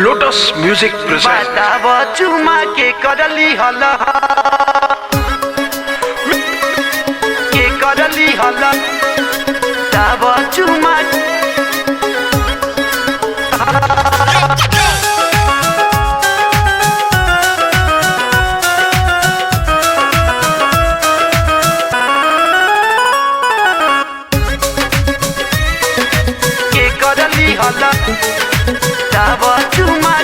Lotus music present बताव चुमा के करली हल ताव चुमा के करली हल ताव चुमा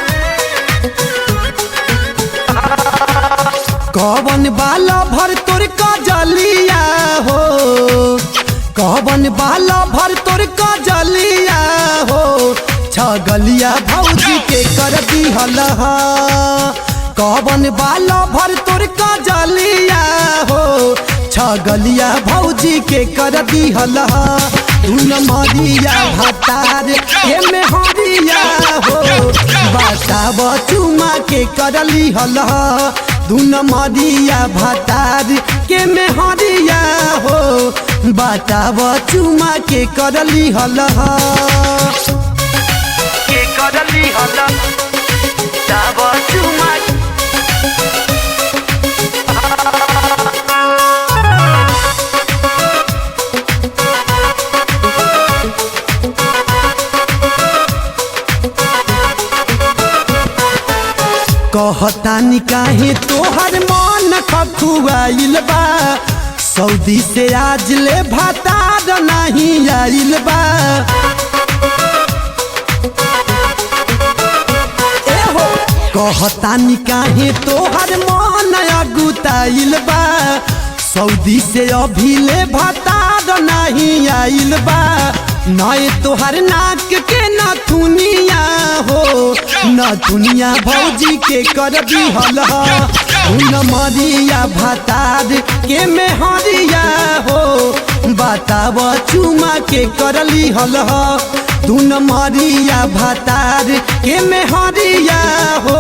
कवन बाला भर तोर कजलिया हो, कवन बाला भर तोर कजलिया हो, छगलिया भौजी के कर दिहल हा। कवन बाला भर तोर कजलिया हो, छगलिया भौजी के कर दिहल हा। तुन मरिया भतार के में हरिया हो, बताव चुमा के करली हल हा। दुन मरिया भतार के में हरिया हो, बताव चुमा के करली हल हा। के करली हल ताव चुमा कहतानी काहे तोहर मन खखुआइल बा, सऊदी से आज ले भतार नहीं आइल बा। एहो कहतानी काहे तोहर मन अगुताइल बा, सऊदी से अभी ले भतार नहीं आइल बा। नए तोहर नाक के नथुनिया हो, नथुनिया भौजी के कर दिहल हा। उन मरिया भतार के में हरिया हो, बताव चुमा के करली हल हा। तुन मरिया भतार के में हरिया हो,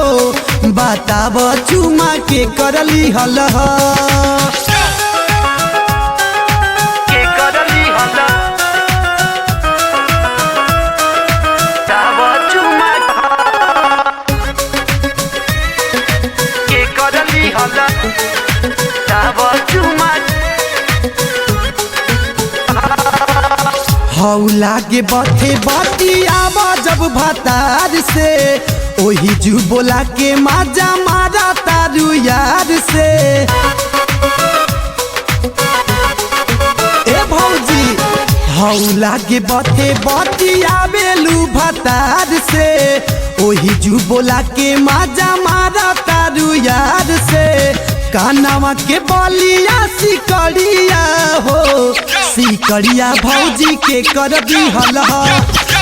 बताव चुमा के करली हल हा। के करली हल ताव चुमा के करली हल ताव चुमा हौ लागे बथे बतिया जब भतार से, ओही जू बोला के माजा मारा तारू यार से। ए भौजी हौ लागे बथे बतिया बेलू भतार से, ओही जू बोला के माजा मारा तारू यार से। कानवा के बलिया सिकड़िया हो, सिकड़िया भौजी के कर दिहल हा।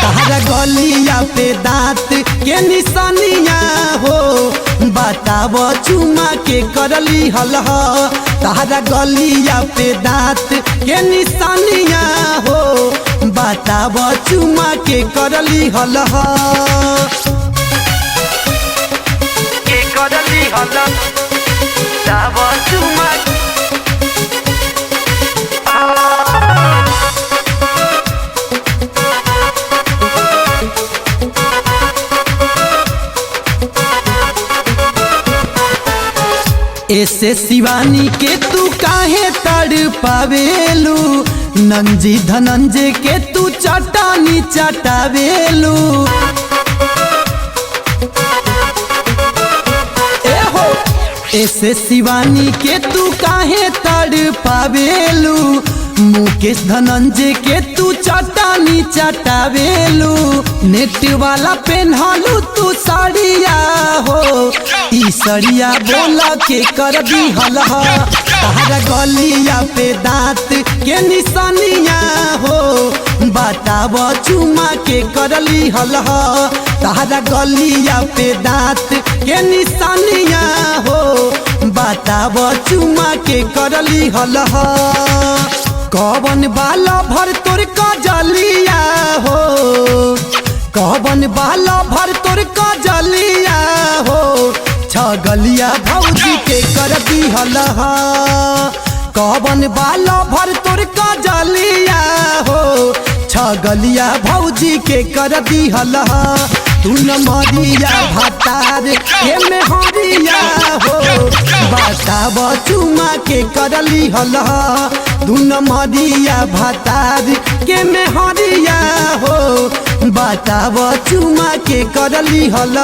तहरा गलिया पे दांत के निशानिया हो, बताव चुमा के करली हल हा। तहरा गलिया पे दांत के निशानिया हो, बताव चुमा के करली हल हा। के करली हल ताव चुमा ऐसे शिवानी के तू काहे तड़ पावेलू, नंजी धनंजय के तू चटानी चटावेलू। एहो ऐसे शिवानी के तू काहे तड़ पावेलू, मुकेश धनंजय के तू चटानी चटावेलू। नेट वाला पेन्हलू तू साड़िया हो, ई सड़िया बोला के कर दिहल हा। तहरा गलिया पे दांत के निशानिया हो, बताव चुमा के करली हल हा। तहरा गलिया पे दांत के निशानिया हो, बताव चुमा के करली हल हा। कवन बाला भर तोर कजलिया हो, कवन बाला भर तोर कजलिया हो, छगलिया भौजी के कर दिहल हा। कवन बाला भर तोर कजलिया हो, छगलिया भौजी के कर दिहल तू न मरिया भातार के में हरिया हो बताब चुमा के कर लिहल तू न मरिया भातार के में हरिया हो बताब चुमा के कर लिहल